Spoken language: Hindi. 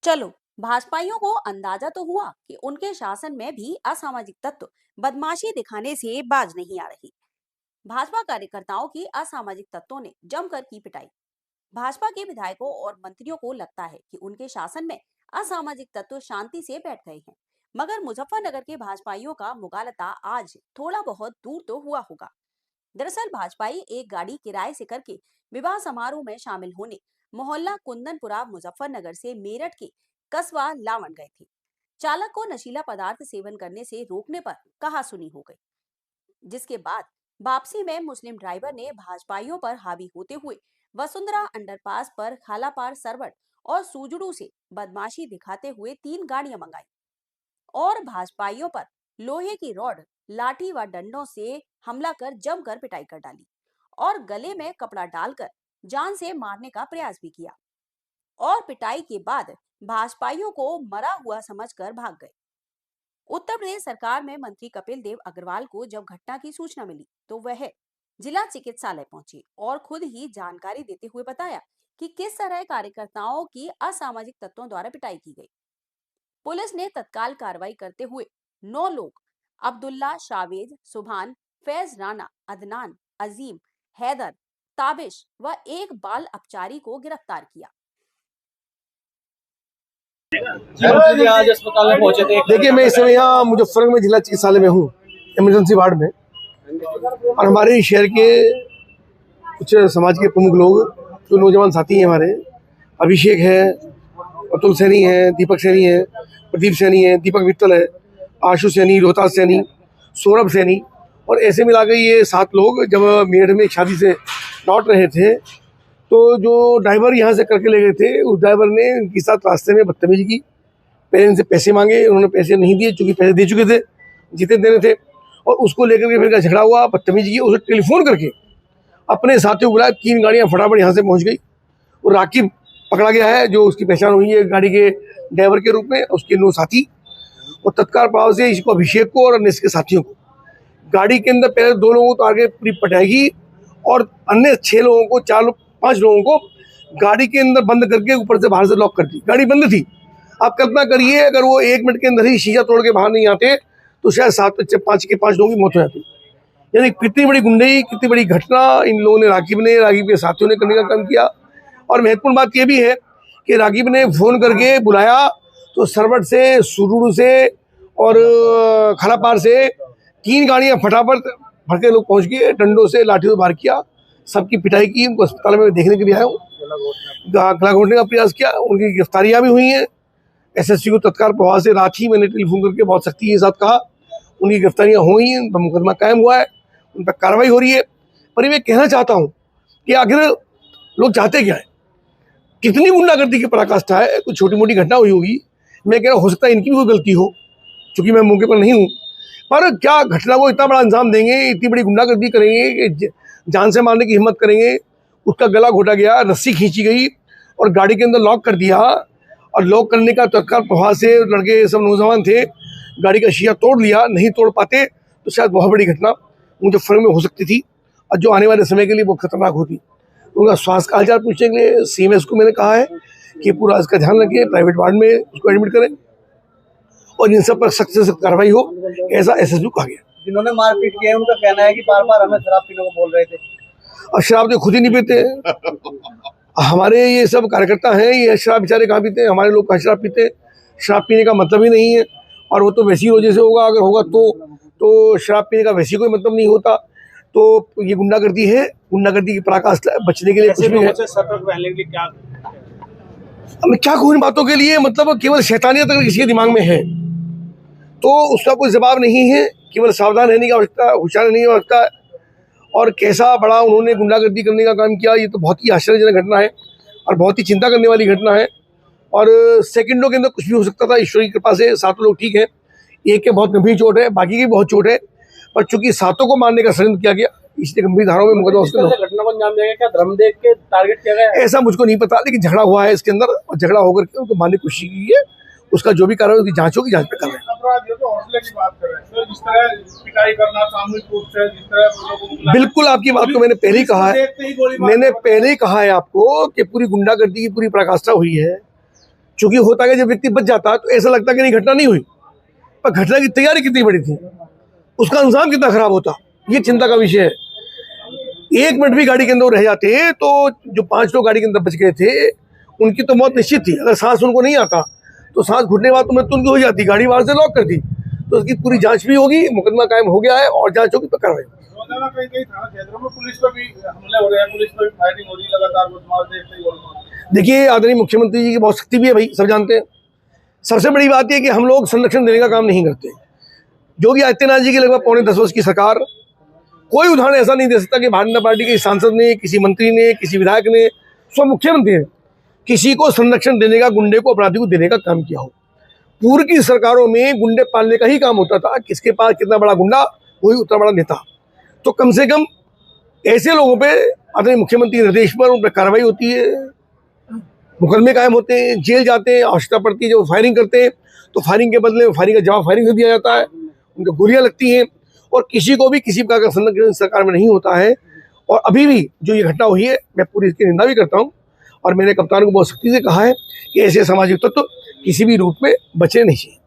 चलो, भाजपाइयों को अंदाजा तो हुआ कि उनके शासन में भी असामाजिक तत्व बदमाशी दिखाने से बाज नहीं आ रही। भाजपा कार्यकर्ताओं की असामाजिक तत्वों ने जमकर की पिटाई। भाजपा के विधायकों और मंत्रियों को लगता है कि उनके शासन में असामाजिक तत्व शांति से बैठ गए हैं, मगर मुजफ्फरनगर के भाजपाइयों का मुगालता आज थोड़ा बहुत दूर तो हुआ होगा। दरअसल भाजपाई एक गाड़ी किराए से करके विवाह समारोह में शामिल होने मोहल्ला कुंदनपुरा मुजफ्फरनगर से मेरठ के कस्बा लावण गए थे। चालक को नशीला पदार्थ सेवन करने से रोकने पर कहासुनी हो गई, जिसके बाद वापसी में मुस्लिम ड्राइवर ने भाजपाइयों पर हावी होते हुए वसुंधरा अंडरपास पर खालापार सरवट और सुजड़ू से बदमाशी दिखाते हुए 3 गाड़ियां मंगाई और भाजपाइयों पर लोहे की रॉड, लाठी व डंडों से हमला कर जमकर पिटाई कर डाली और गले में कपड़ा डालकर जान से मारने का प्रयास भी किया और पिटाई के बाद भाजपाइयों को मरा हुआ समझकर भाग गए। उत्तर प्रदेश सरकार में मंत्री कपिल देव अग्रवाल को जब घटना की सूचना मिली तो वह जिला चिकित्सालय पहुंचे और खुद ही जानकारी देते हुए बताया कि किस तरह कार्यकर्ताओं की असामाजिक तत्वों द्वारा पिटाई की गई। पुलिस ने तत्काल कार्रवाई करते हुए 9 लोग अब्दुल्ला, शावेज, सुभान, फैज राना, अदनान, अजीम, हैदर, ताबिश व एक बाल अपचारी को गिरफ्तार किया। आज अस्पताल में पहुंचे थे। देखिए, मैं इस समय यहाँ मुजफ्फरनगर में जिला चिकित्सालय में हूँ, इमरजेंसी वार्ड में। और हमारे शहर के कुछ समाज के प्रमुख लोग जो नौजवान साथी हैं हमारे, अभिषेक है, अतुल सैनी है, दीपक सैनी है, प्रदीप सैनी है, दीपक मित्तल है, आशु सैनी, रोहतास सैनी, सौरभ सैनी, और ऐसे मिला के ये 7 लोग जब मेरठ में शादी से लौट रहे थे तो जो ड्राइवर यहाँ से करके ले गए थे, उस ड्राइवर ने उनके साथ रास्ते में बदतमीजी की। पहले इनसे पैसे मांगे, उन्होंने पैसे नहीं दिए, चूँकि पैसे दे चुके थे, जितने देने थे, और उसको लेकर के फिर झगड़ा हुआ, बदतमीजी की। उसे टेलीफोन करके अपने साथियों को बुलाया, 3 गाड़ियाँ फटाफट यहाँ से पहुँच गई और राकिब पकड़ा गया है, जो उसकी पहचान हुई है गाड़ी के ड्राइवर के रूप में, उसके 9 साथी। और तत्काल प्रभाव से इसको, अभिषेक को और अन्य इसके साथियों को, गाड़ी के अंदर पहले 2 लोगों को तो आगे पूरी पटाएगी और अन्य 6 लोगों को, 4-5 लोगों को गाड़ी के अंदर बंद करके ऊपर से बाहर से लॉक कर दी। गाड़ी बंद थी। आप कल्पना करिए, अगर वो 1 मिनट के अंदर ही शीशा तोड़ के बाहर नहीं आते तो शायद 5 लोगों की मौत हो जाती। यानी कितनी बड़ी गुंडई, कितनी बड़ी घटना इन लोगों ने, रागिब के साथियों ने करने का काम किया। और महत्वपूर्ण बात ये भी है कि रागिब ने फ़ोन करके बुलाया तो सरवट से, सुरुड़ू से और खलापार से 3 गाड़ियाँ फटाफट भर के लोग पहुँच गए, डंडों से, लाठियों से वार किया, सबकी पिटाई की। उनको अस्पताल में देखने के लिए आया हूँ, गला घोटने का प्रयास किया। उनकी गिरफ्तारियाँ भी हुई हैं। एसएसपी को तत्काल प्रभाव से रात ही मैंने टेलीफोन करके बहुत सख्ती के साथ कहा, उनकी गिरफ्तारियाँ हुई हैं, उन पर मुकदमा कायम हुआ है, उन पर कार्रवाई हो रही है। पर मैं कहना चाहता हूँ कि आखिर लोग चाहते क्या है, कितनी गुंडागर्दी की पराकाष्ठा है। कुछ छोटी मोटी घटना हुई होगी, मैं कह रहा हो सकता है इनकी भी कोई गलती हो, चूँकि मैं मौके पर नहीं हूँ, पर क्या घटना को इतना बड़ा अंजाम देंगे, इतनी बड़ी गुंडागर्दी करेंगे कि जान से मारने की हिम्मत करेंगे। उसका गला घोटा गया, रस्सी खींची गई और गाड़ी के अंदर लॉक कर दिया। और लॉक करने का तत्काल प्रभाव से लड़के सब नौजवान थे, गाड़ी का शीशा तोड़ लिया। नहीं तोड़ पाते तो शायद बहुत बड़ी घटना मुजफ्फरनगर में हो सकती थी और जो आने वाले समय के लिए बहुत खतरनाक होती। उनका स्वास्थ्य का हालचाल पूछने के लिए सीएमएस को मैंने कहा है कि पूरा इसका ध्यान रखें, प्राइवेट वार्ड में उसको एडमिट करें और इन सब पर सख्त से सख्त कार्रवाई हो, ऐसा एसएसपी को कहा गया। जिन्होंने मारपीट की है उनका कहना है कि बार-बार हमें शराब पीने को बोल रहे थे। अब शराब तो खुद ही नहीं पीते। हमारे ये सब कार्यकर्ता हैं, ये शराब बेचारे कहाँ पीते हैं, हमारे लोग कहाँ शराब पीते हैं। शराब पीने का मतलब ही नहीं है, और वो तो वैसी वजह से होगा, अगर होगा तो शराब पीने का वैसे कोई मतलब नहीं होता। तो ये गुंडागर्दी है, गुंडागर्दी की पराकाष्ठा, बचने के लिए कुछ भी है। अब क्या कहूँ इन बातों के लिए, मतलब केवल शैतानियत अगर किसी के दिमाग में है तो उसका कोई जवाब नहीं है। केवल सावधान रहने की आवश्यकता, होशियार रहने की आवश्यकता है। और कैसा बड़ा उन्होंने गुंडागर्दी करने का काम किया, ये तो बहुत ही आश्चर्यजनक घटना है और बहुत ही चिंता करने वाली घटना है। और सेकंडों के अंदर कुछ भी हो सकता था। ईश्वर की कृपा से 7 लोग ठीक हैं, एक के बहुत गंभीर चोट है, बाकी की बहुत चोट है, पर चूंकि 7 को मारने का षड्यंत्र किया गया, इसलिए गंभीर धाराओं में मुकदमा। घटना को अंजाम दिया गया, क्या धर्म देख के टारगेट किया गया? ऐसा मुझको नहीं पता, लेकिन झगड़ा हुआ है इसके अंदर और झगड़ा होकर के उनको मारने की कोशिश की है। उसका जो भी कारण है उसकी जांच होगी, जांच पे कर रहे हैं। हौसले की बात कर रहे हैं, जिस तरह पिटाई करना सामूहिक रूप से, जिस तरह बिल्कुल आपकी बात को मैंने पहले ही कहा है, मैंने पहले ही कहा है आपको कि पूरी गुंडागर्दी की पूरी पराकाष्ठा हुई है। चूंकि होता है जब व्यक्ति बच जाता है तो ऐसा लगता है कि नहीं घटना नहीं हुई, पर घटना की तैयारी कितनी बड़ी थी, उसका अंजाम कितना खराब होता, ये चिंता का विषय है। 1 मिनट भी गाड़ी के अंदर रह जाते तो जो 5 लोग गाड़ी के अंदर बच गए थे उनकी तो मौत निश्चित थी। अगर सांस उनको नहीं आता तो सांस घुटने के बाद तो मृत्यु उनकी हो जाती, गाड़ी बाहर से लॉक कर दी, तो उसकी पूरी जांच भी होगी, मुकदमा कायम हो गया है और जांच होगी तो कार्रवाई होगी। रोजाना कई कई थाना क्षेत्रों में पुलिस पर भी हमले हो रहे हैं, पुलिस पर भी फायरिंग हो रही है लगातार, बदमाश देखते ही गोलमाल। देखिए, आदरणीय मुख्यमंत्री जी की बहुत शक्ति भी है भाई, सब जानते हैं। सबसे बड़ी बात यह कि हम लोग संरक्षण देने का काम नहीं करते। योगी आदित्यनाथ जी की लगभग पौने 10 वर्ष की सरकार, कोई उदाहरण ऐसा नहीं दे सकता कि भारतीय जनता पार्टी के सांसद ने, किसी मंत्री ने, किसी विधायक ने, स्वयं मुख्यमंत्री ने किसी को संरक्षण देने का, गुंडे को, अपराधी को देने का काम किया हो। पूर्व की सरकारों में गुंडे पालने का ही काम होता था, किसके पास कितना बड़ा गुंडा वही उतना बड़ा नेता। तो कम से कम ऐसे लोगों पे आदरणीय मुख्यमंत्री के निर्देश पर उन पर कार्रवाई होती है, मुकदमे कायम होते हैं, जेल जाते हैं, आवश्यकता पड़ती है जब वो फायरिंग करते हैं तो फायरिंग के बदले फायरिंग का जवाब फायरिंग से दिया जाता है, उनको गोलियां लगती हैं और किसी को भी किसी प्रकार का संरक्षण सरकार में नहीं होता है। और अभी भी जो ये घटना हुई है, मैं पूरी इसकी निंदा भी करता हूँ और मैंने कप्तान को बहुत सख्ती से कहा है कि ऐसे सामाजिक तत्व किसी भी रूप में बचे नहीं चाहिए।